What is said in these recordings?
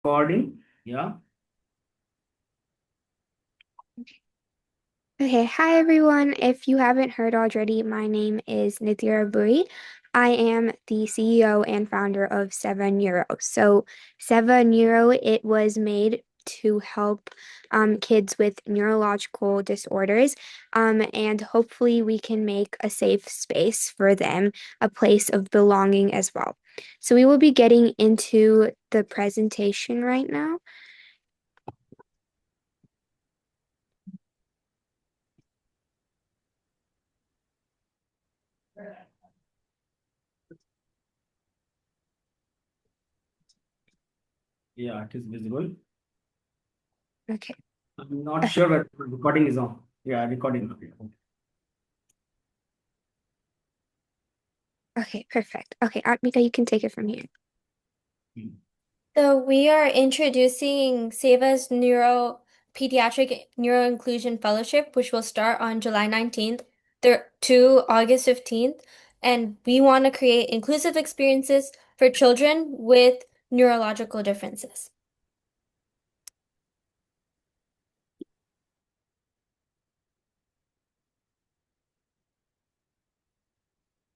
Recording. Yeah. Okay, hi everyone. If you haven't heard already, my name is Nithya Buri. I am the CEO and founder of 7 Euro. So 7 Euro, it was made to help kids with neurological disorders, and hopefully we can make a safe space for them, a place of belonging as well. So we will be getting into the presentation right now. Yeah, it is visible. Okay. I'm not sure, but recording is on. Yeah, recording. Okay. Okay, perfect. Okay, Mika, you can take it from here. Hmm. So we are introducing Seva's Pediatric Neuro Inclusion Fellowship, which will start on July 19th to August 15th. And we want to create inclusive experiences for children with neurological differences.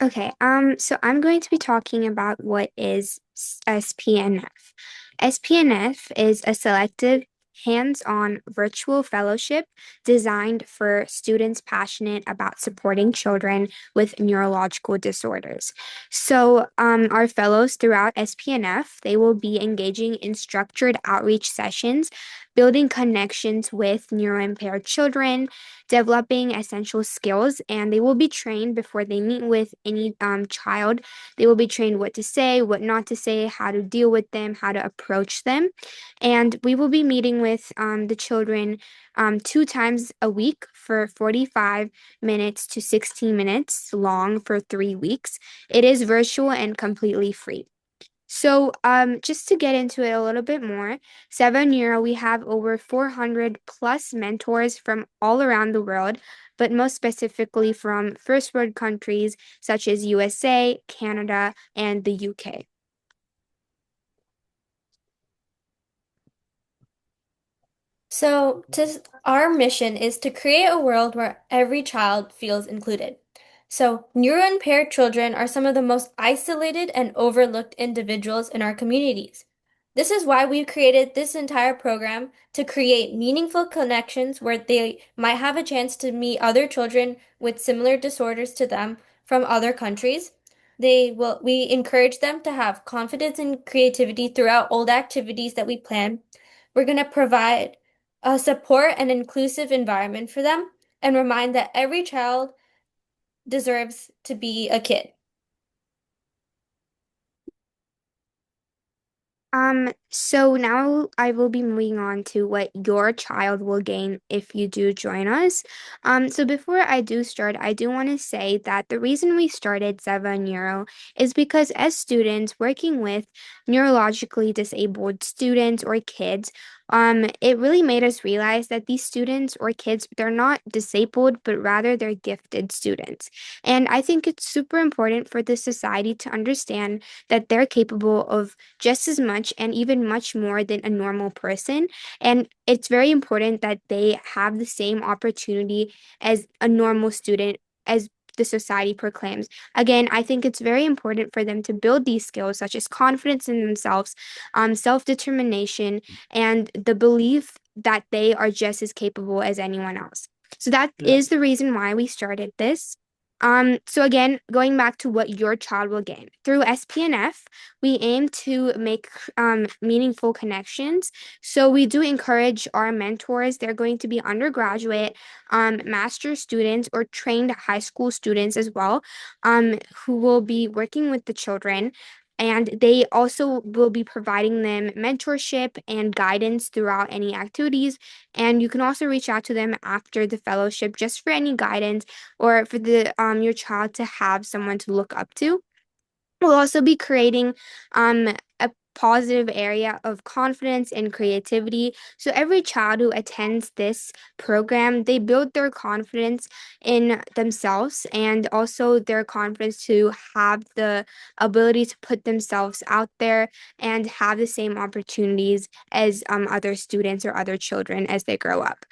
Okay, so I'm going to be talking about what is SPNF. SPNF is a selective hands-on virtual fellowship designed for students passionate about supporting children with neurological disorders. So, our fellows throughout SPNF, they will be engaging in structured outreach sessions, building connections with neuroimpaired children, developing essential skills, and they will be trained before they meet with any child. They will be trained what to say, what not to say, how to deal with them, how to approach them. And we will be meeting with the children 2 times a week for 45 minutes to 16 minutes long for 3 weeks. It is virtual and completely free. So, just to get into it a little bit more, 7 Euro, we have over 400 plus mentors from all around the world, but most specifically from first world countries such as USA, Canada, and the UK. Our mission is to create a world where every child feels included. So, neuroimpaired children are some of the most isolated and overlooked individuals in our communities. This is why we've created this entire program to create meaningful connections where they might have a chance to meet other children with similar disorders to them from other countries. We encourage them to have confidence and creativity throughout all the activities that we plan. We're going to provide a support and inclusive environment for them and remind that every child deserves to be a kid. So now I will be moving on to what your child will gain if you do join us. So before I do start, I do want to say that the reason we started 7 Euro is because as students working with neurologically disabled students or kids, it really made us realize that these students or kids, they're not disabled, but rather they're gifted students. And I think it's super important for the society to understand that they're capable of just as much and even much more than a normal person. And it's very important that they have the same opportunity as a normal student, as the society proclaims. Again, I think it's very important for them to build these skills, such as confidence in themselves, self-determination, and the belief that they are just as capable as anyone else. So that Yeah. is the reason why we started this. So again, going back to what your child will gain. Through SPNF, we aim to make meaningful connections. So we do encourage our mentors. They're going to be undergraduate, master students, or trained high school students as well, who will be working with the children. And they also will be providing them mentorship and guidance throughout any activities. And you can also reach out to them after the fellowship just for any guidance or for the your child to have someone to look up to. We'll also be creating um, a positive area of confidence and creativity. So every child who attends this program, they build their confidence in themselves and also their confidence to have the ability to put themselves out there and have the same opportunities as other students or other children as they grow up.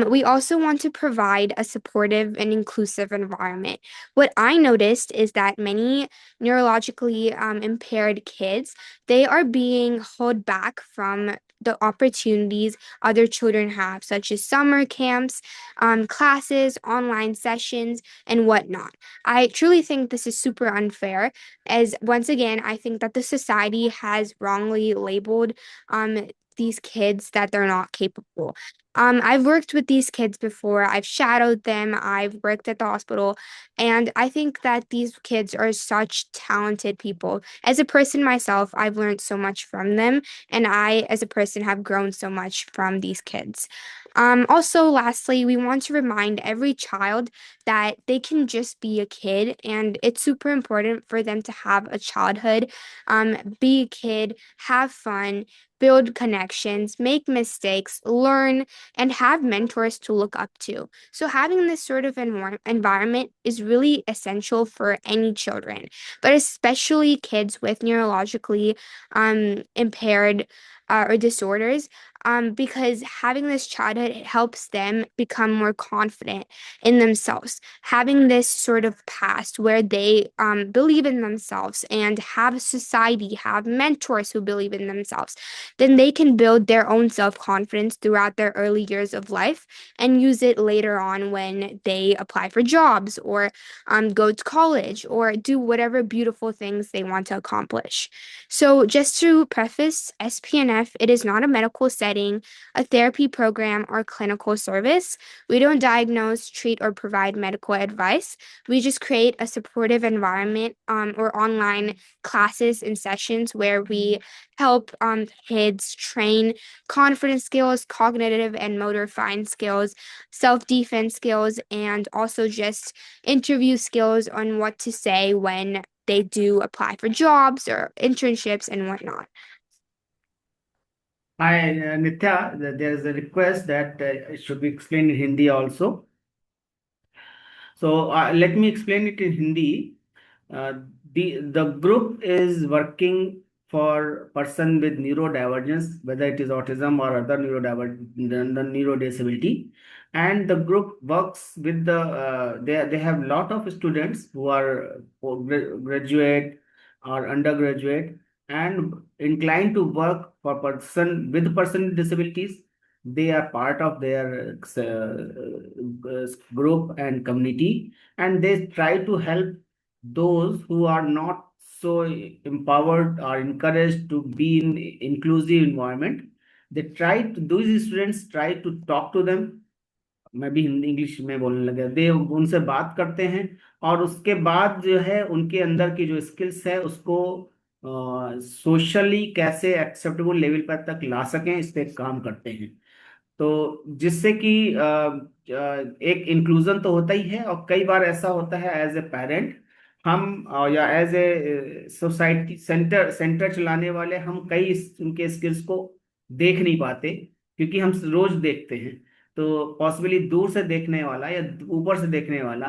We also want to provide a supportive and inclusive environment. What I noticed is that many neurologically impaired kids, they are being held back from the opportunities other children have, such as summer camps, classes, online sessions, and whatnot. I truly think this is super unfair, as once again, I think that the society has wrongly labeled these kids that they're not capable. I've worked with these kids before. I've shadowed them. I've worked at the hospital. And I think that these kids are such talented people. As a person myself, I've learned so much from them. And I, as a person, have grown so much from these kids. Also, lastly, we want to remind every child that they can just be a kid, and it's super important for them to have a childhood, be a kid, have fun, build connections, make mistakes, learn, and have mentors to look up to. So having this sort of environment is really essential for any children, but especially kids with neurologically impaired or disorders, because having this childhood, it helps them become more confident in themselves. Having this sort of past where they believe in themselves and have a society, have mentors who believe in themselves, then they can build their own self-confidence throughout their early years of life and use it later on when they apply for jobs or go to college or do whatever beautiful things they want to accomplish. So just to preface, SPNF, it is not a medical setting, a therapy program, or clinical service. We don't diagnose, treat, or provide medical advice. We just create a supportive environment or online classes and sessions where we help kids train confidence skills, cognitive and motor fine skills, self-defense skills, and also just interview skills on what to say when they do apply for jobs or internships and whatnot. Hi, Nitya, there is a request that it should be explained in Hindi also. So let me explain it in Hindi. Uh, the group is working for person with neurodivergence, whether it is autism or other neurodisability, and the group works with they have lot of students who are graduate or undergraduate and inclined to work for person with disabilities. They are part of their group and community, and they try to help those who are not so empowered or encouraged to be in inclusive environment. Those students try to talk to them. मैं भी Hindi English में बोलने लगा, दे उनसे बात करते हैं, और उसके बाद जो है उनके अंदर की जो स्किल्स है उसको सोशली कैसे एक्सेप्टेबल लेवल पर तक ला सकें, इस पे काम करते हैं। तो जिससे कि एक इंक्लूजन तो होता ही है, और कई बार ऐसा होता है एज ए पेरेंट हम या as a society centre centre चलाने वाले हम उनके स्किल्स को देख नहीं पाते, क्योंकि हम रोज देखते हैं। तो पॉसिबली दूर से देखने वाला या ऊपर से देखने वाला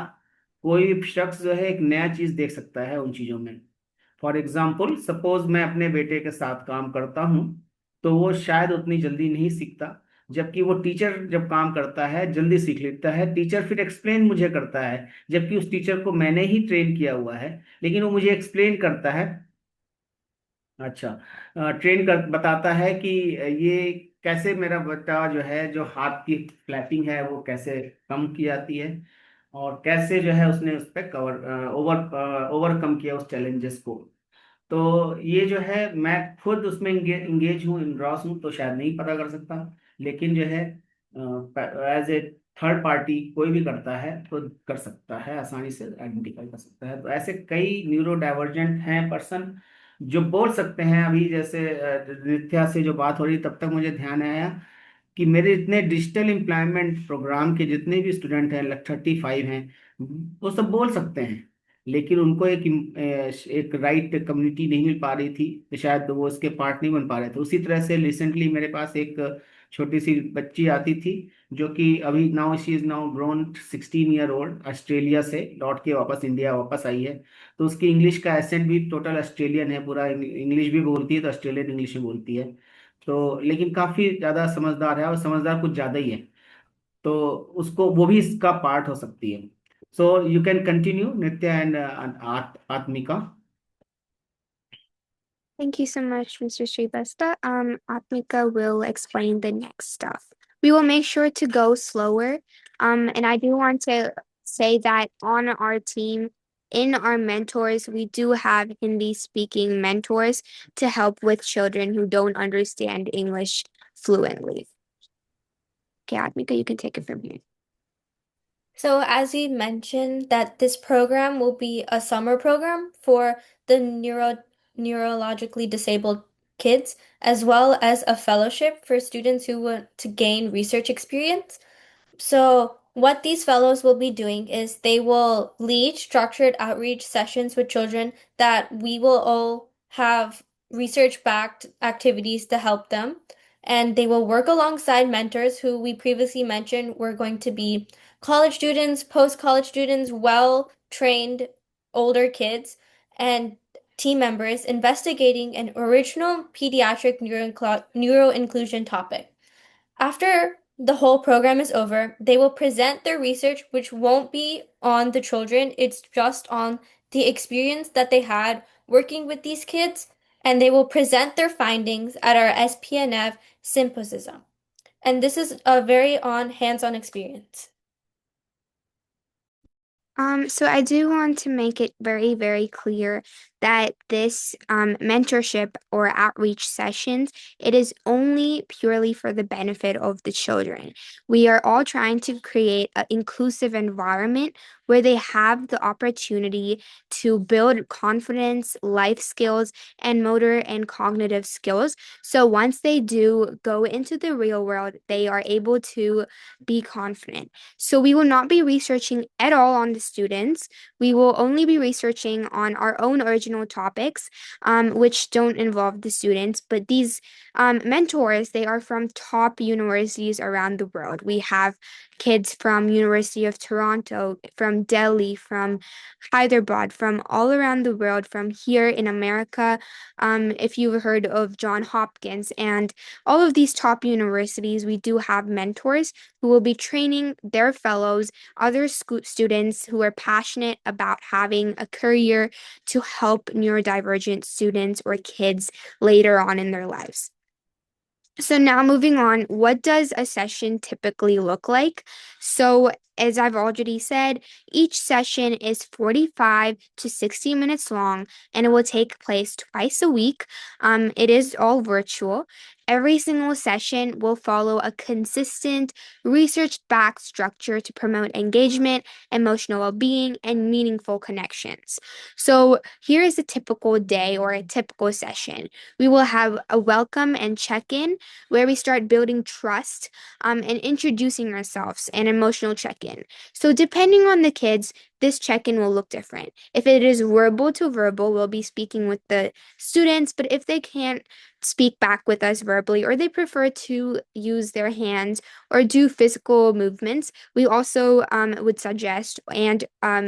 कोई भी शख्स जो है एक नया चीज देख सकता है उन चीजों में। फॉर एग्जाम्पल, सपोज मैं अपने बेटे के साथ काम करता हूँ, तो वो शायद उतनी जल्दी नहीं सीखता, जबकि वो टीचर जब काम करता है जल्दी सीख लेता है। टीचर फिर एक्सप्लेन मुझे करता है, जबकि उस टीचर को मैंने ही ट्रेन किया हुआ है, लेकिन वो मुझे एक्सप्लेन करता है। अच्छा, ट्रेन कर बताता है कि ये कैसे मेरा बच्चा जो है, जो हाथ की फ्लैपिंग है वो कैसे कम की जाती है, और कैसे जो है उसने उस पर ओवरकम किया उस चैलेंजेस को। तो ये जो है मैं खुद उसमें इंगेज हूँ, इनरॉस हूँ, तो शायद नहीं पता कर सकता, लेकिन जो है एज ए थर्ड पार्टी कोई भी करता है तो कर सकता है, आसानी से आइडेंटिफाई कर सकता है। तो ऐसे कई न्यूरो डाइवर्जेंट हैं पर्सन जो बोल सकते हैं। अभी जैसे नित्या से जो बात हो रही तब तक मुझे ध्यान आया कि मेरे इतने डिजिटल एम्प्लॉयमेंट प्रोग्राम के जितने भी स्टूडेंट हैं, 35 हैं, वो सब बोल सकते हैं, लेकिन उनको एक राइट कम्युनिटी नहीं मिल पा रही थी, तो शायद वो उसके पार्ट नहीं बन पा रहे थे। उसी तरह से रिसेंटली मेरे पास एक छोटी सी बच्ची आती थी, जो कि अभी now she is now grown 16 year old, Australia से लौट के वापस इंडिया वापस आई है। तो उसकी इंग्लिश का एसेंट भी टोटल ऑस्ट्रेलियन है, पूरा इंग्लिश भी बोलती है तो ऑस्ट्रेलियन इंग्लिश में बोलती है। तो लेकिन काफी ज्यादा समझदार है, और समझदार कुछ ज्यादा ही है। तो उसको वो भी इसका पार्ट हो सकती है। So you can continue Nitya and आत्मिका। Thank you so much, Mr. Srivastava. Atmika will explain the next stuff. We will make sure to go slower. And I do want to say that on our team, in our mentors, we do have Hindi speaking mentors to help with children who don't understand English fluently. Okay, Atmika, you can take it from here. So as we mentioned that this program will be a summer program for the neurologically disabled kids, as well as a fellowship for students who want to gain research experience. So, what these fellows will be doing is they will lead structured outreach sessions with children that we will all have research-backed activities to help them. And they will work alongside mentors who we previously mentioned were going to be college students, post-college students, well-trained older kids, and team members investigating an original pediatric neuro-inclusion topic. After the whole program is over, they will present their research, which won't be on the children, it's just on the experience that they had working with these kids, and they will present their findings at our SPNF symposium. And this is a very hands-on experience. So I do want to make it very, very clear that this mentorship or outreach sessions, it is only purely for the benefit of the children. We are all trying to create an inclusive environment where they have the opportunity to build confidence, life skills, and motor and cognitive skills. So once they do go into the real world, they are able to be confident. So we will not be researching at all on the students. We will only be researching on our own original topics, which don't involve the students. But these mentors, they are from top universities around the world. We have kids from University of Toronto, from Delhi, from Hyderabad, from all around the world, from here in America. If you've heard of John Hopkins and all of these top universities, we do have mentors who will be training their fellows, other students who are passionate about having a career to help neurodivergent students or kids later on in their lives. So now moving on, what does a session typically look like? So as I've already said, each session is 45 to 60 minutes long, and it will take place twice a week. It is all virtual. Every single session will follow a consistent, research-backed structure to promote engagement, emotional well-being, and meaningful connections. So here is a typical day or a typical session. We will have a welcome and check-in where we start building trust and introducing ourselves, and emotional check-in. So depending on the kids, this check-in will look different. If it is verbal to verbal, we'll be speaking with the students, but if they can't speak back with us verbally, or they prefer to use their hands or do physical movements, we also would suggest and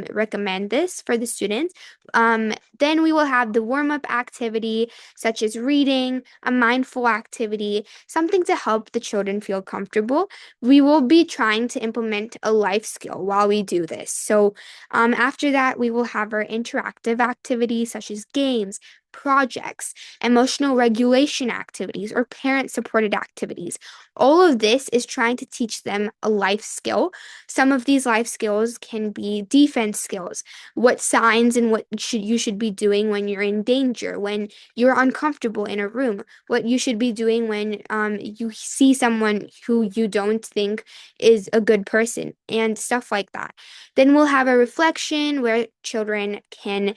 recommend this for the students. Then we will have the warm-up activity, such as reading, a mindful activity, something to help the children feel comfortable. We will be trying to implement a life skill while we do this. So after that, we will have our interactive activities such as games, projects, emotional regulation activities, or parent-supported activities. All of this is trying to teach them a life skill. Some of these life skills can be defense skills, what signs and what you should be doing when you're in danger, when you're uncomfortable in a room, what you should be doing when you see someone who you don't think is a good person, and stuff like that. Then we'll have a reflection where children can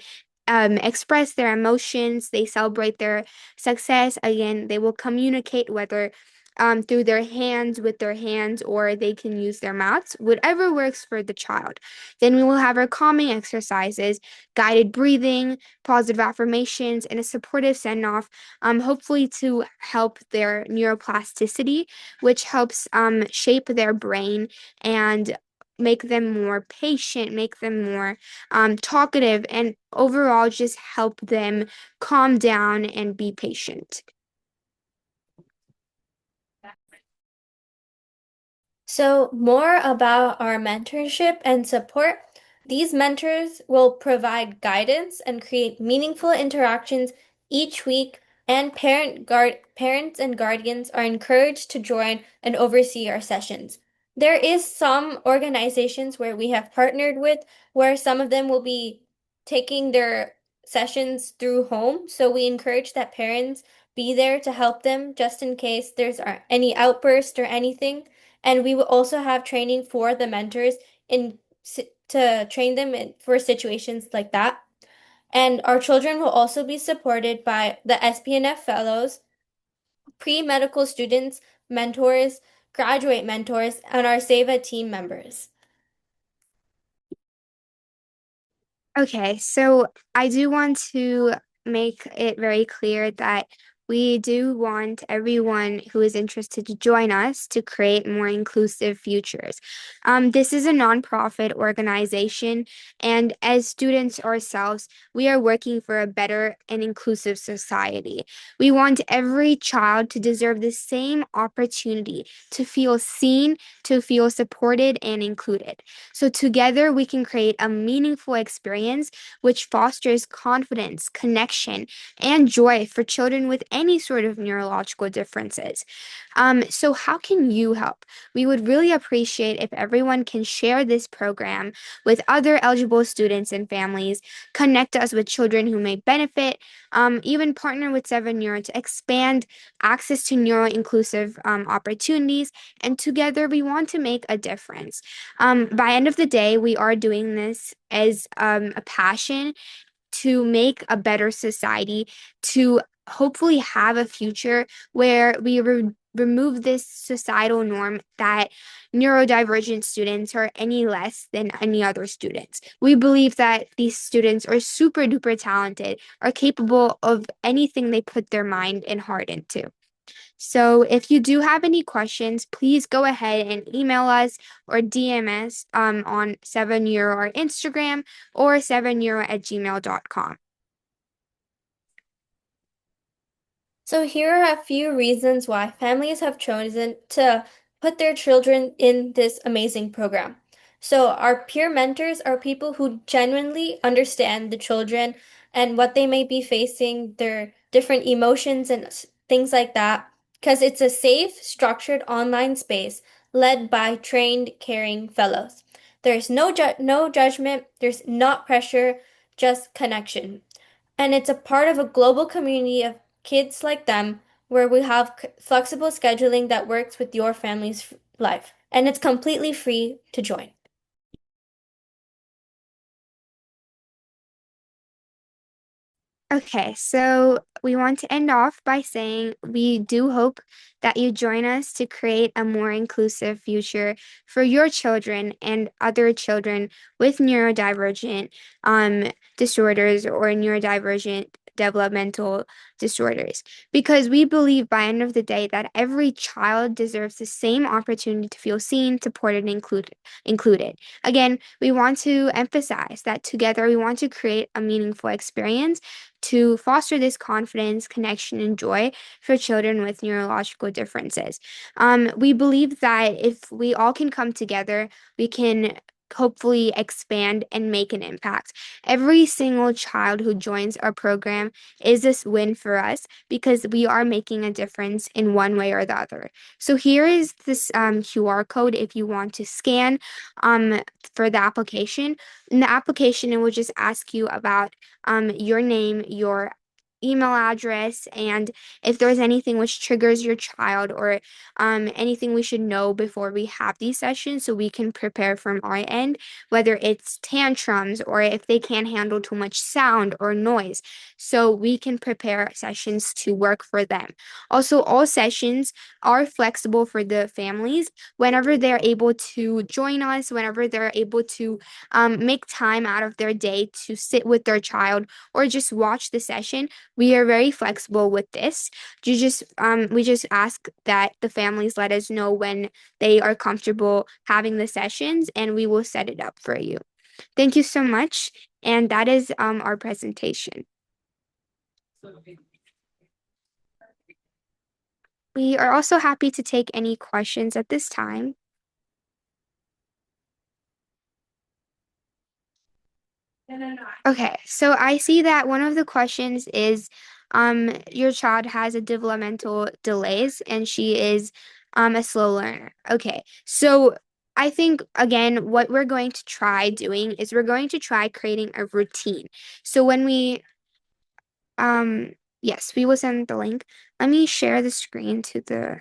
express their emotions, they celebrate their success. Again, they will communicate whether through their hands, with their hands, or they can use their mouths, whatever works for the child. Then we will have our calming exercises, guided breathing, positive affirmations, and a supportive send off, hopefully to help their neuroplasticity, which helps shape their brain and make them more patient, make them more talkative, and overall just help them calm down and be patient. So, more about our mentorship and support. These mentors will provide guidance and create meaningful interactions each week, and parents and guardians are encouraged to join and oversee our sessions. There is some organizations where we have partnered with where some of them will be taking their sessions through home, so we encourage that parents be there to help them just in case there's any outburst or anything. And we will also have training for the mentors in to train them for situations like that. And our children will also be supported by the SPNF fellows, pre-medical students, mentors, graduate mentors, and our SEVA team members. Okay, so I do want to make it very clear that we do want everyone who is interested to join us to create more inclusive futures. This is a nonprofit organization, and as students ourselves, we are working for a better and inclusive society. We want every child to deserve the same opportunity to feel seen, to feel supported and included. So together we can create a meaningful experience which fosters confidence, connection, and joy for children with any sort of neurological differences. So how can you help? We would really appreciate if everyone can share this program with other eligible students and families, connect us with children who may benefit, even partner with Seven Neuro to expand access to neuro-inclusive opportunities, and together we want to make a difference. By end of the day, we are doing this as a passion to make a better society, to hopefully have a future where we remove this societal norm that neurodivergent students are any less than any other students. We believe that these students are super duper talented, are capable of anything they put their mind and heart into. So if you do have any questions, please go ahead and email us or DM us on 7euro or Instagram or 7euro@gmail.com. So here are a few reasons why families have chosen to put their children in this amazing program. So our peer mentors are people who genuinely understand the children and what they may be facing, their different emotions and things like that, because it's a safe, structured online space led by trained, caring fellows. There's no judgment, there's not pressure, just connection. And it's a part of a global community of kids like them where we have flexible scheduling that works with your family's life. And it's completely free to join. Okay, so we want to end off by saying we do hope that you join us to create a more inclusive future for your children and other children with neurodivergent disorders or neurodivergent developmental disorders, because we believe by end of the day that every child deserves the same opportunity to feel seen, supported, and included. Again, we want to emphasize that together we want to create a meaningful experience to foster this confidence, connection, and joy for children with neurological differences. We believe that if we all can come together, we can hopefully expand and make an impact. Every single child who joins our program is this win for us because we are making a difference in one way or the other. So here is this QR code if you want to scan for the application. In the application, it will just ask you about your name, your email address, and if there's anything which triggers your child, or anything we should know before we have these sessions so we can prepare from our end, whether it's tantrums or if they can't handle too much sound or noise, so we can prepare sessions to work for them. Also, all sessions are flexible for the families whenever they're able to join us, whenever they're able to make time out of their day to sit with their child or just watch the session. We are very flexible with this. We just ask that the families let us know when they are comfortable having the sessions, and we will set it up for you. Thank you so much. And that is our presentation. We are also happy to take any questions at this time. Okay, so I see that one of the questions is your child has a developmental delays and she is a slow learner. Okay, so I think again what we're going to try doing is we're going to try creating a routine. So when we yes, we will send the link. Let me share the screen to the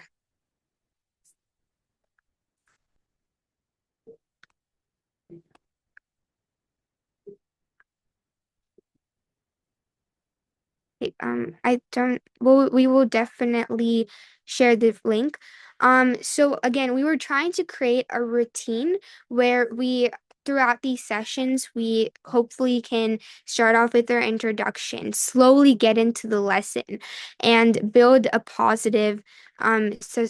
we will definitely share the link. So again, we were trying to create a routine where throughout these sessions, we hopefully can start off with our introduction, slowly get into the lesson, and build a positive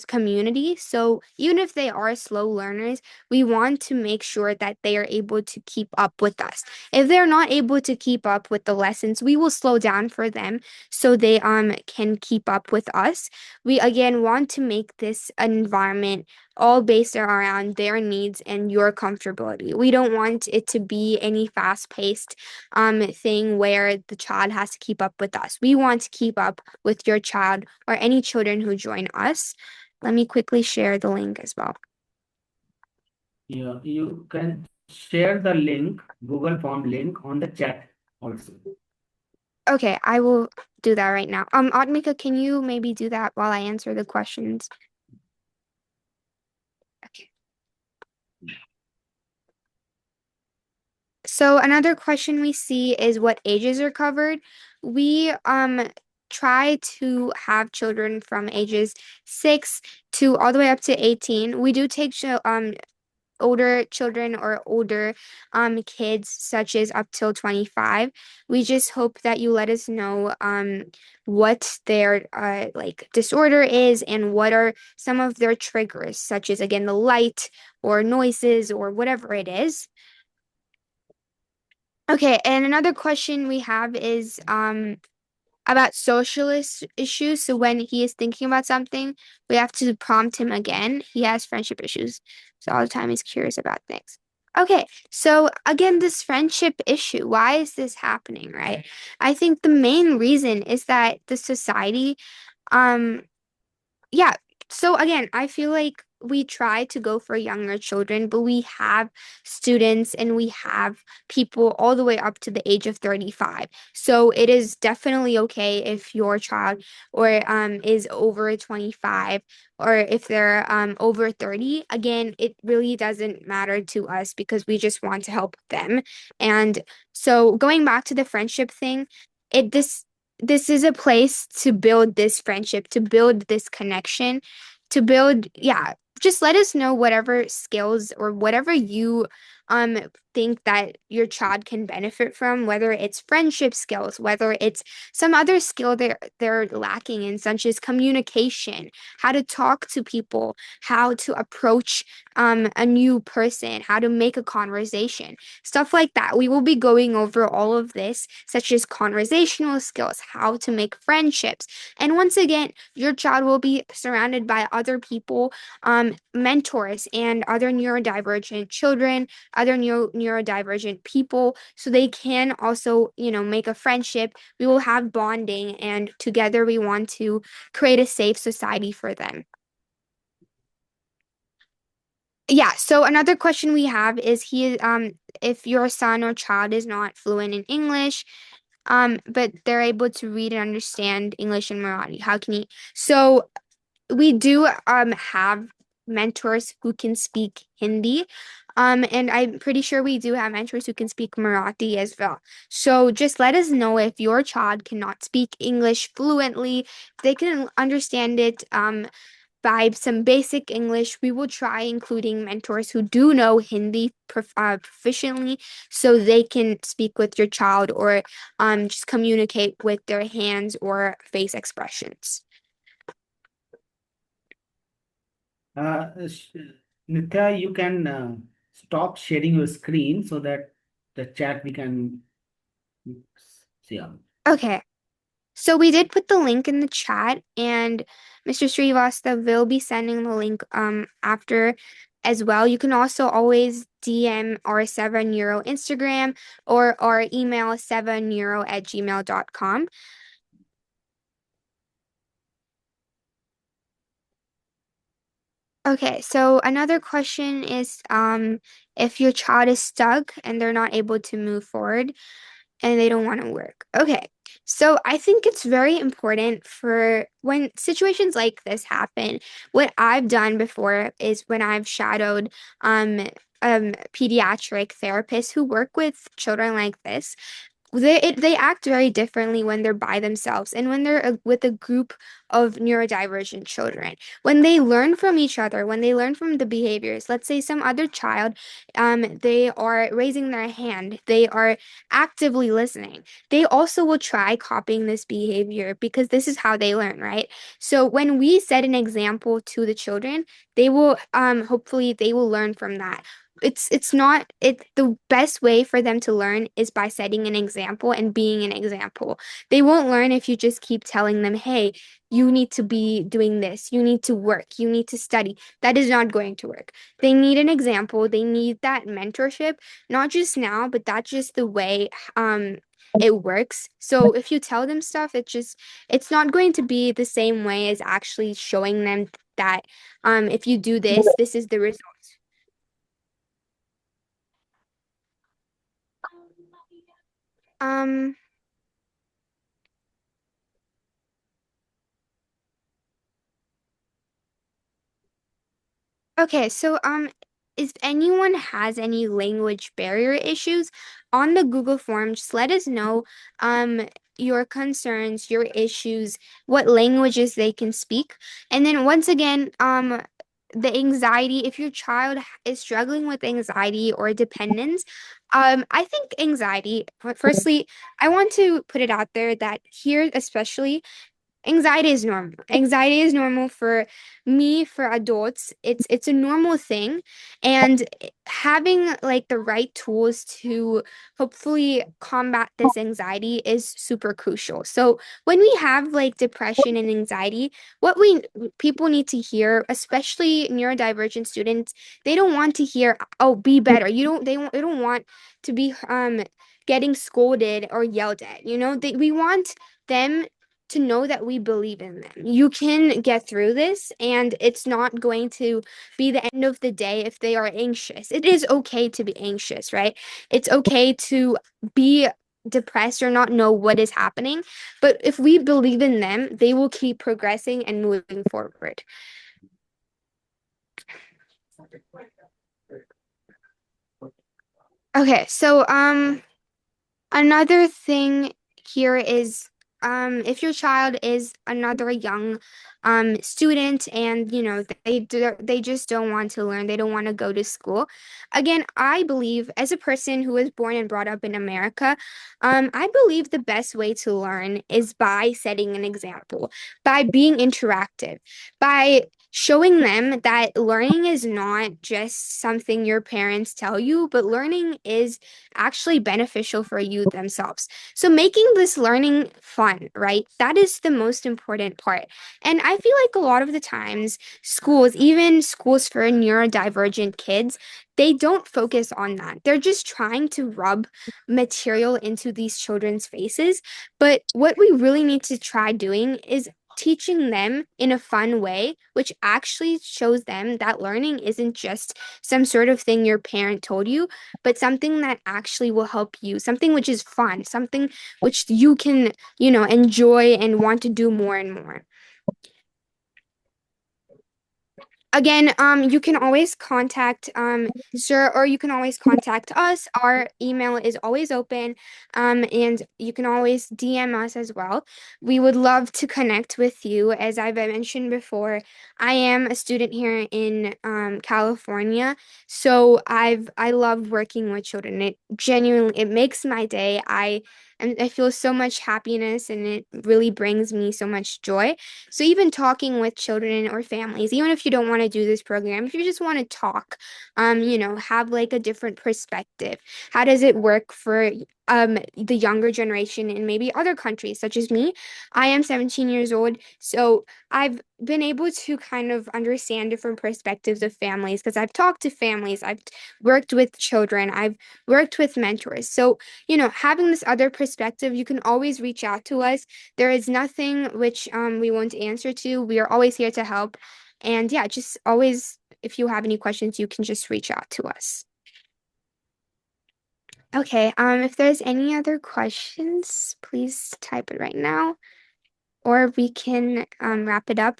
community. So even if they are slow learners, we want to make sure that they are able to keep up with us. If they're not able to keep up with the lessons, we will slow down for them so they can keep up with us. We again want to make this an environment all based around their needs and your comfortability. We don't want it to be any fast-paced thing where the child has to keep up with us. We want to keep up with your child or any children who join us. Let me quickly share the link as well. Yeah, you can share the link, Google Form link on the chat also. Okay, I will do that right now. Atmika, can you maybe do that while I answer the questions? Okay. So another question we see is what ages are covered. We try to have children from ages 6 to all the way up to 18. We do take older children or older kids such as up till 25. We just hope that you let us know what their like disorder is and what are some of their triggers, such as again the light or noises or whatever it is. Okay, and another question we have is about socialist issues. So when he is thinking about something, we have to prompt him again. He has friendship issues. So all the time he's curious about things. Okay, so again, this friendship issue, why is this happening, right? I think the main reason is that the society, um, yeah. So again, I feel like we try to go for younger children, but we have students and we have people all the way up to the age of 35. So it is definitely okay if your child or is over 25 or if they're over 30. Again, it really doesn't matter to us because we just want to help them. And so going back to the friendship thing, it this is a place to build this friendship, to build this connection, to build, yeah, just let us know whatever skills or whatever you um think that your child can benefit from, whether it's friendship skills, whether it's some other skill they're lacking in, such as communication, how to talk to people, how to approach a new person, how to make a conversation, stuff like that. We will be going over all of this, such as conversational skills, how to make friendships. And once again, your child will be surrounded by other people, mentors, and other neurodivergent children, other neurodivergent people, so they can also, make a friendship. We will have bonding, and together we want to create a safe society for them. Yeah, so another question we have is if your son or child is not fluent in English, but they're able to read and understand English and Marathi. How can you? So we do have mentors who can speak Hindi. And I'm pretty sure we do have mentors who can speak Marathi as well. So just let us know if your child cannot speak English fluently, if they can understand it by some basic English. We will try including mentors who do know Hindi proficiently so they can speak with your child or just communicate with their hands or face expressions. Sh- Nitya, you can stop sharing your screen so that the chat we can see. Okay. So we did put the link in the chat, and Mr. Srivastav will be sending the link after as well. You can also always DM our 7 Euro Instagram or our email 7euro@gmail.com. Okay, so another question is if your child is stuck and they're not able to move forward and they don't want to work. Okay. So I think it's very important for when situations like this happen. What I've done before is when I've shadowed pediatric therapists who work with children like this, they act very differently when they're by themselves and when they're with a group of neurodivergent children. When they learn from each other, when they learn from the behaviors, let's say some other child, they are raising their hand, they are actively listening. They also will try copying this behavior because this is how they learn, right? So when we set an example to the children, they will hopefully they will learn from that. It's not it the best way for them to learn is by setting an example and being an example. They won't learn if you just keep telling them, hey, you need to be doing this, you need to work, you need to study. That is not going to work. They need an example, they need that mentorship, not just now, but that's just the way it works. So if you tell them stuff, it's not going to be the same way as actually showing them that if you do this, this is the result. Um, okay, so if anyone has any language barrier issues on the Google form, just let us know your concerns, your issues, what languages they can speak. And then once again, the anxiety, if your child is struggling with anxiety or dependence, I think anxiety, firstly, I want to put it out there that here especially anxiety is normal. Anxiety is normal for me, for adults. It's a normal thing. And having like the right tools to hopefully combat this anxiety is super crucial. So when we have like depression and anxiety, what we people need to hear, especially neurodivergent students, they don't want to hear, oh, be better. You don't they don't want to be getting scolded or yelled at. We want them to know that we believe in them. You can get through this, and it's not going to be the end of the day if they are anxious. It is okay to be anxious, right? It's okay to be depressed or not know what is happening. But if we believe in them, they will keep progressing and moving forward. Okay, so another thing here is if your child is another young student and they just don't want to learn, they don't want to go to school. Again, I believe as a person who was born and brought up in America, I believe the best way to learn is by setting an example, by being interactive, by showing them that learning is not just something your parents tell you, but learning is actually beneficial for you themselves. So making this learning fun, right? That is the most important part. And I feel like a lot of the times schools, even schools for neurodivergent kids, they don't focus on that. They're just trying to rub material into these children's faces. But what we really need to try doing is teaching them in a fun way, which actually shows them that learning isn't just some sort of thing your parent told you, but something that actually will help you, something which is fun, something which you can, enjoy and want to do more and more. Again, you can always contact Sir, or you can always contact us. Our email is always open, and you can always DM us as well. We would love to connect with you. As I've mentioned before, I am a student here in California, so I love working with children. It makes my day. And I feel so much happiness, and it really brings me so much joy. So even talking with children or families, even if you don't want to do this program, if you just want to talk, have like a different perspective. How does it work for the younger generation in maybe other countries, such as me? I am 17 years old, so I've been able to kind of understand different perspectives of families because I've talked to families, I've worked with children, I've worked with mentors. So, having this other perspective, you can always reach out to us. There is nothing which we won't answer to. We are always here to help. And yeah, just always, if you have any questions, you can just reach out to us. Okay, if there's any other questions, please type it right now, or we can wrap it up.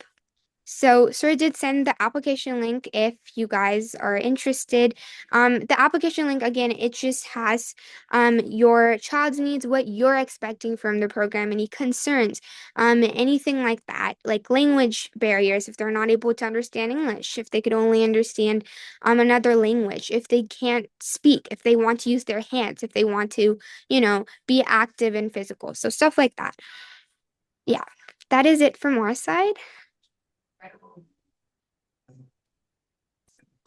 So Sir did send the application link if you guys are interested. The application link, again, it just has your child's needs, what you're expecting from the program, any concerns, anything like that, like language barriers, if they're not able to understand English, if they could only understand another language, if they can't speak, if they want to use their hands, if they want to, be active and physical. So stuff like that. Yeah, that is it from our side.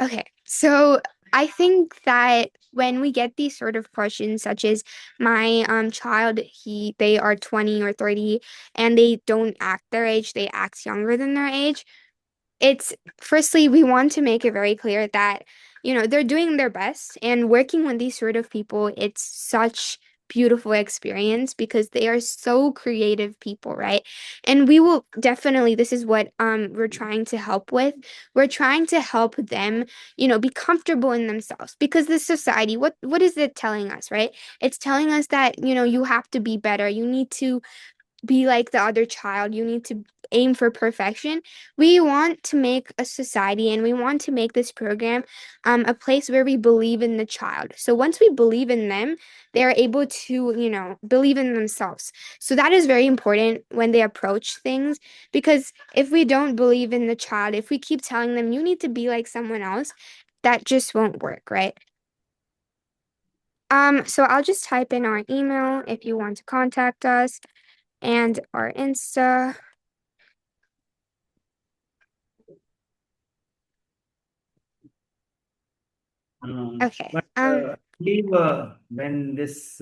Okay, so I think that when we get these sort of questions, such as my child, they are 20 or 30 and they don't act their age, they act younger than their age. It's firstly, we want to make it very clear that, they're doing their best, and working with these sort of people, it's such beautiful experience because they are so creative people, right? And we will definitely, this is what we're trying to help with. We're trying to help them, be comfortable in themselves, because this society, what is it telling us, right? It's telling us that, you have to be better. You need to be like the other child. You need to aim for perfection. We want to make a society, and we want to make this program a place where we believe in the child. So once we believe in them, they are able to, believe in themselves. So that is very important when they approach things, because if we don't believe in the child, if we keep telling them you need to be like someone else, that just won't work, right? So I'll just type in our email if you want to contact us, and our Insta. Okay. But I believe when this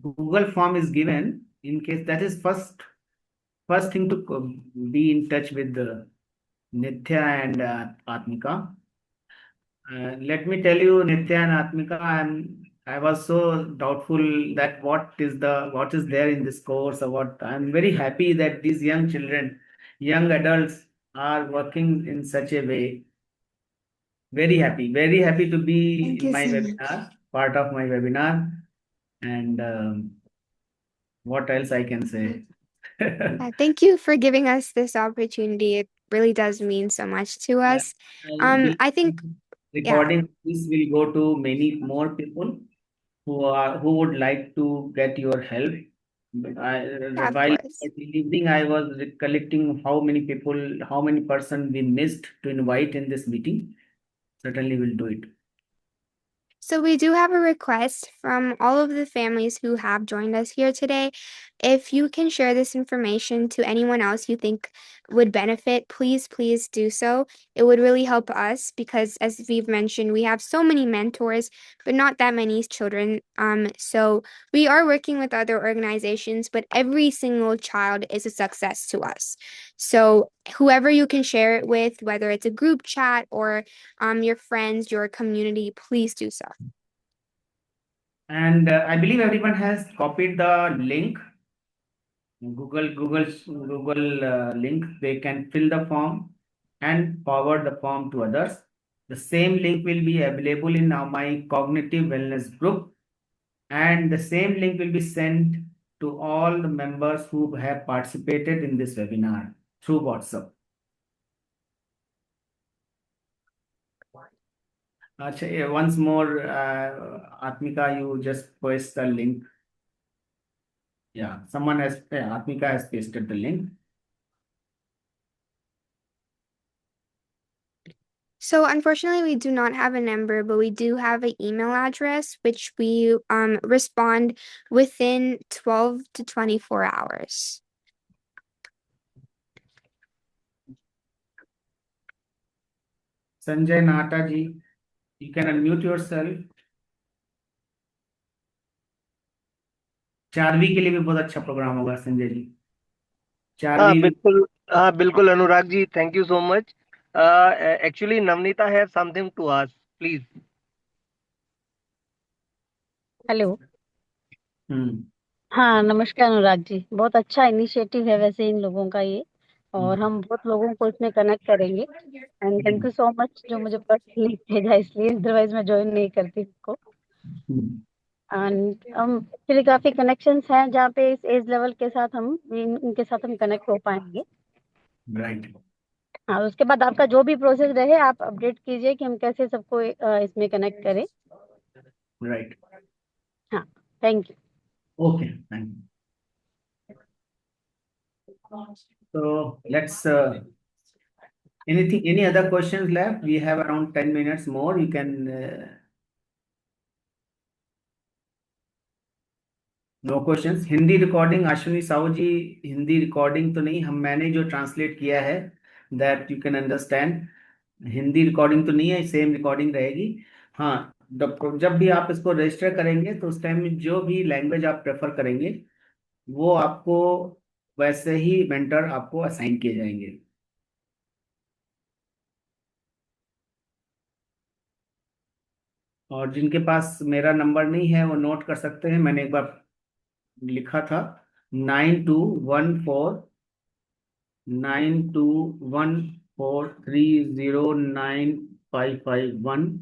Google form is given, in case that is first thing to be in touch with Nitya and Atmika. Let me tell you, Nitya and Atmika, I was so doubtful that what is there in this course or what. I'm very happy that these young children, young adults are working in such a way. Very happy to be Thank in you my so much. webinar, part of my webinar, and what else I can say. Thank you for giving us this opportunity. It really does mean so much to Yeah, us. I believe I think, yeah, recording this will go to many more people who would like to get your help. yeah, of While course. evening, I was recollecting how many people, how many person we missed to invite in this meeting. Certainly, we'll do it. So we do have a request from all of the families who have joined us here today. If you can share this information to anyone else you think would benefit, please, please do so. It would really help us because, as we've mentioned, we have so many mentors, but not that many children. So we are working with other organizations, but every single child is a success to us. So whoever you can share it with, whether it's a group chat or your friends, your community, please do so. And I believe everyone has copied the link Google link. They can fill the form and forward the form to others. The same link will be available in my cognitive wellness group, and the same link will be sent to all the members who have participated in this webinar through WhatsApp. Once more, Atmika, you just paste the link. Yeah, Atmika has pasted the link. So unfortunately, we do not have a number, but we do have an email address, which we respond within 12 to 24 hours. Sanjay Nahata ji, you can unmute yourself. चारवी के लिए भी बहुत अच्छा programme होगा संजय जी. हाँ चारवी. बिल्कुल. हाँ बिल्कुल Anurag ji, thank you so much. Actually Navneeta have something to ask, please. Hello. Hmm. हाँ नमस्कार अनुराग जी, बहुत अच्छा इनिशिएटिव है वैसे इन लोगों का ये, और हम बहुत लोगों को इसमें कनेक्ट करेंगे. And thank you so much जो मुझे पर्सनली भेजा, इसलिए अदरवाइज मैं ज्वाइन नहीं करती इसको. एंड हम एक्चुअली काफी कनेक्शंस हैं जहाँ पे इस एज लेवल के साथ हम इनके साथ हम कनेक्ट हो पाएंगे. राइट. हाँ, उसके बाद आपका जो भी प्रोसेस रहे आप अपडेट कीजिए कि हम कैसे सबको इसमें कनेक्ट करें. राइट. हाँ, thank you. Okay, thank you. So let's any other questions left? We have around 10 minutes more. You can no questions. Hindi recording Ashwini Sahu ji, Hindi recording तो नहीं, मैंने जो ट्रांसलेट किया है that you can understand. Hindi recording तो नहीं है, सेम रिकॉर्डिंग रहेगी. हाँ, जब भी आप इसको रजिस्टर करेंगे तो उस टाइम में जो भी लैंग्वेज आप प्रेफर करेंगे वो आपको वैसे ही मेंटर आपको असाइन किए जाएंगे. और जिनके पास मेरा नंबर नहीं है वो नोट कर सकते हैं. मैंने एक बार लिखा था 9214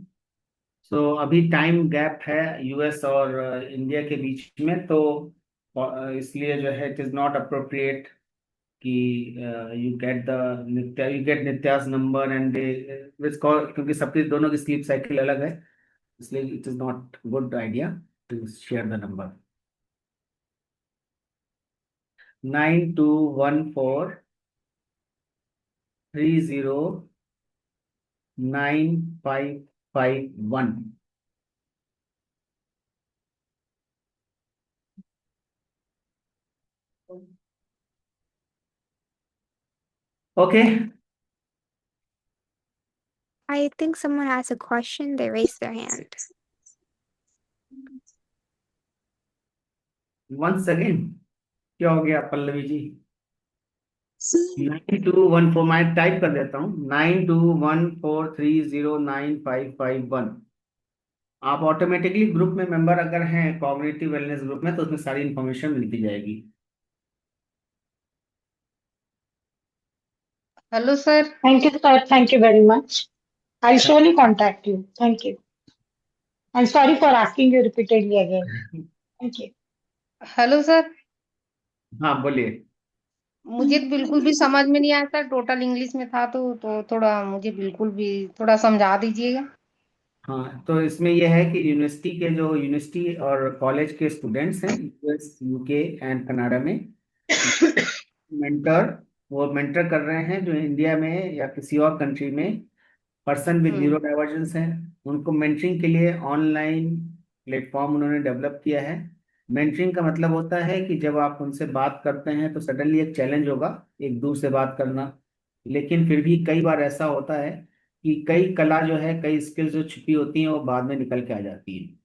सो अभी टाइम गैप है यूएस और इंडिया के बीच में, तो इसलिए जो है इट इज नॉट अप्रोप्रिएट कि you get Nitya's number and क्योंकि सबके दोनों की स्लीप साइकिल अलग है, इसलिए it is not good idea to share the number. 9214309551. Okay. I think someone has a question. They raised their hand. Once again, क्या हो गया पल्लवी जी? 9214, मैं टाइप कर देता हूँ 9214309551. आप ऑटोमेटिकली ग्रुप में मेंबर अगर हैं कॉग्निटिव वेलनेस ग्रुप में तो उसमें सारी इंफॉर्मेशन मिलती जाएगी. Hello, sir. Thank you, sir. Thank you very much. I'll surely contact you. Thank you. I'm sorry for asking you repeatedly again. Thank you. Hello sir. हाँ बोलिए. मुझे तो बिल्कुल भी समझ में नहीं आया था, टोटल इंग्लिश में था, तो थोड़ा मुझे बिल्कुल भी थोड़ा समझा दीजिएगा. हाँ, तो इसमें यह है कि यूनिवर्सिटी और कॉलेज के स्टूडेंट्स हैं यूएस, यूके एंड कनाडा में, मेंटर वो मेंटर कर रहे हैं जो इंडिया में या किसी और कंट्री में पर्सन विद न्यूरो डाइवर्जेंस हैं, उनको मेंटरिंग के लिए ऑनलाइन प्लेटफॉर्म उन्होंने डेवलप किया है. मेंटरिंग का मतलब होता है कि जब आप उनसे बात करते हैं तो सडनली एक चैलेंज होगा एक दूर से बात करना, लेकिन फिर भी कई बार ऐसा होता है कि कई कला जो है, कई स्किल्स जो छिपी होती हैं वो बाद में निकल के आ जाती हैं.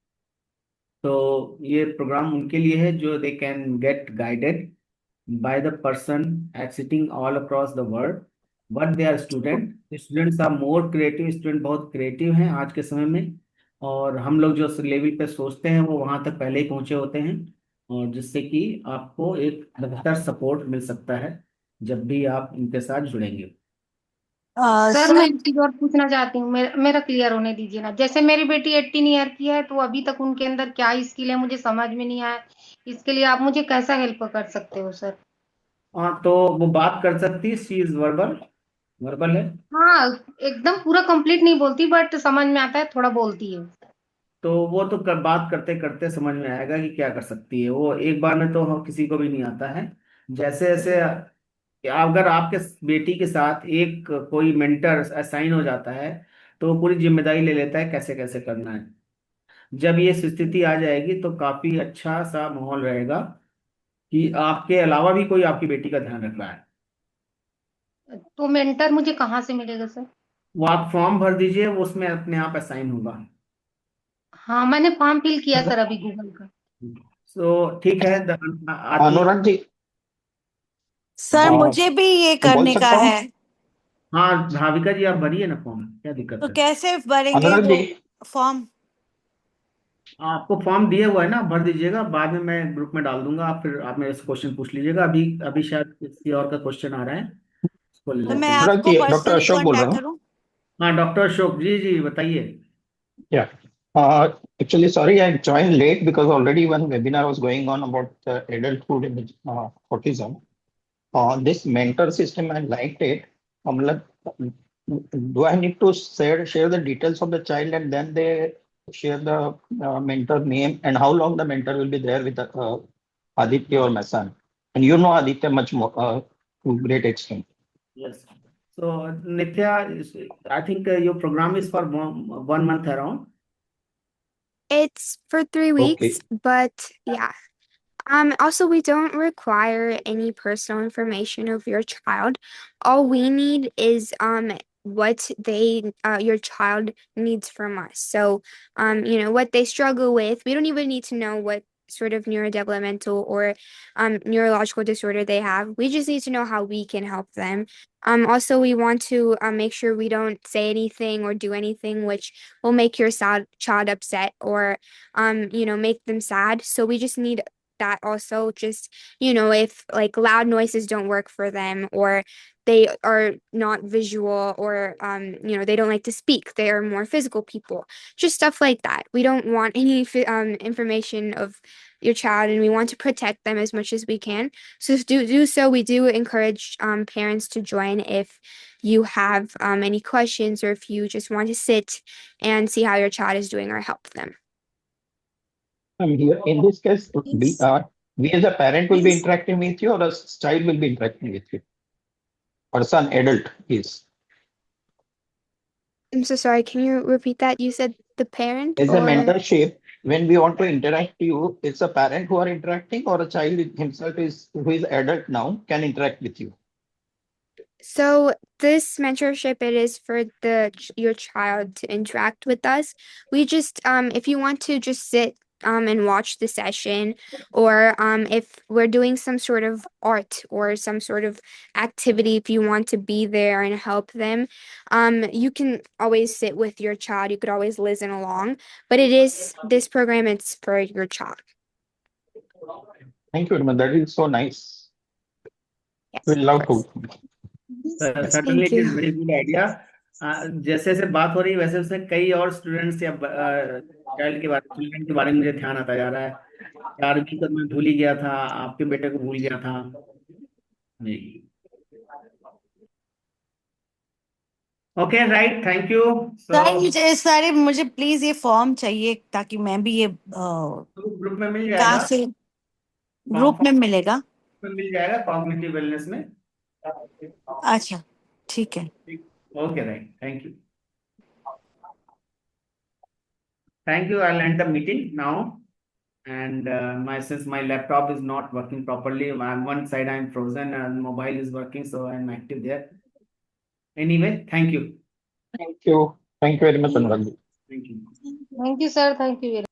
तो ये प्रोग्राम उनके लिए है जो they can get guided by the person sitting all across the world but they are students are more creative. Student बहुत क्रिएटिव हैं आज के समय में, और हम लोग जो लेवल पे सोचते हैं वो वहां तक पहले ही पहुंचे होते हैं. और जिससे कि आपको एक बेहतर सपोर्ट मिल सकता है जब भी आप इनके साथ जुड़ेंगे। सर मैं एक चीज और पूछना चाहती हूँ, मेरा क्लियर होने दीजिए ना। जैसे मेरी बेटी 18 ईयर की है, तो अभी तक उनके अंदर क्या स्किल है मुझे समझ में नहीं आया। इसके लिए आप मुझे कैसा हेल्प कर सकते हो सर? हाँ, तो वो बात कर सकती है, शी इज वर्बल, वर्बल है। हाँ, एकदम पूरा कंप्लीट नहीं बोलती, बट समझ में आता है, थोड़ा बोलती है। तो वो तो बात करते करते समझ में आएगा कि क्या कर सकती है वो, एक बार में तो हम किसी को भी नहीं आता है। जैसे जैसे अगर आपके बेटी के साथ एक कोई मेंटर असाइन हो जाता है, तो वो पूरी जिम्मेदारी ले लेता है कैसे कैसे करना है। जब ये स्थिति आ जाएगी तो काफी अच्छा सा माहौल रहेगा कि आपके अलावा भी कोई आपकी बेटी का ध्यान रख रहा है। तो मेंटर मुझे कहाँ से मिलेगा सर? वो आप फॉर्म भर दीजिए, वो उसमें अपने आप असाइन होगा। हाँ, मैंने फॉर्म फिल किया सर अभी गूगल का। तो ठीक है, आती। अनुराग जी, सर आ, मुझे भी ये बोल करने का सकता हूँ? है। हाँ भाविका जी, आप भरिए ना फॉर्म, क्या दिक्कत तो है। कैसे भरेंगे अनुराग वो जी, फॉर्म? आपको फॉर्म दिए हुआ है ना, भर दीजिएगा, बाद में मैं ग्रुप में डाल दूंगा, आप फिर आप मेरे से क्वेश्चन पूछ लीजिएगा। अभी अभी शायद किसी और का क्वेश्चन आ रहा है, उसको ले तो लेते मैं हैं। अनुराग आपको जी, डॉक्टर पर्सनली अशोक बोल रहा कांटेक्ट हूँ। करूं? हाँ डॉक्टर अशोक जी, जी बताइए। Yeah. Actually, sorry, I joined late because already one webinar was going on about adulthood in autism. This mentor system, I liked it. मतलब, do I need to share the details of the child and then they share the mentor name and how long the mentor will be there with Aditya or my son? And you know Aditya much more to great extent. Yes. So Nitya, I think your program is for 1 month around. It's for 3 weeks, Okay. but yeah. Also, we don't require any personal information of your child. All we need is what your child needs from us. So, what they struggle with. We don't even need to know what sort of neurodevelopmental or neurological disorder they have. We just need to know how we can help them. Also, we want to make sure we don't say anything or do anything which will make your child upset or make them sad. So we just need that also. Just if like loud noises don't work for them, or they are not visual, or they don't like to speak, they are more physical people, just stuff like that. We don't want any information of your child, and we want to protect them as much as we can. So to do so, we do encourage parents to join if you have any questions, or if you just want to sit and see how your child is doing or help them. Here in this case, we as a parent will be interacting with you, or a child will be interacting with you, or son, adult is. I'm so sorry, can you repeat that? You said the parent, As a or mentorship, when we want to interact you, it's a parent who are interacting, or a child himself is who is adult now can interact with you. so this mentorship, it is for your child to interact with us. We just if you want to just sit and watch the session, or if we're doing some sort of art or some sort of activity, if you want to be there and help them, you can always sit with your child. You could always listen along, but this program, it's for your child. Thank you, Irma. That is so nice. Yes, We'll of love course. to. Certainly Thank it is you. Very good idea. जैसे जैसे बात हो रही है, वैसे वैसे कई और स्टूडेंट्स या चाइल्ड के बारे, चिल्ड्रन के बारे में मुझे ध्यान आता जा रहा है। यार भी तो मैं भूल ही गया था, आपके बेटे को भूल गया था। जी। Okay right, thank you. So मुझे प्लीज ये फॉर्म चाहिए ताकि मैं भी ये ग्रुप में मिल कहाँ जाएगा, से फॉर्म ग्रुप में मिलेगा? में मिल जाएगा, कॉग्निटिव वेलनेस में। अच्छा, ठीक है। Okay right, thank you. Thank you. I'll end the meeting now. And since my laptop is not working properly, on one side I'm frozen and mobile is working, so I'm active there. Anyway, thank you. Thank you. Thank you very much, Anurag. Thank you. Thank you sir, thank you very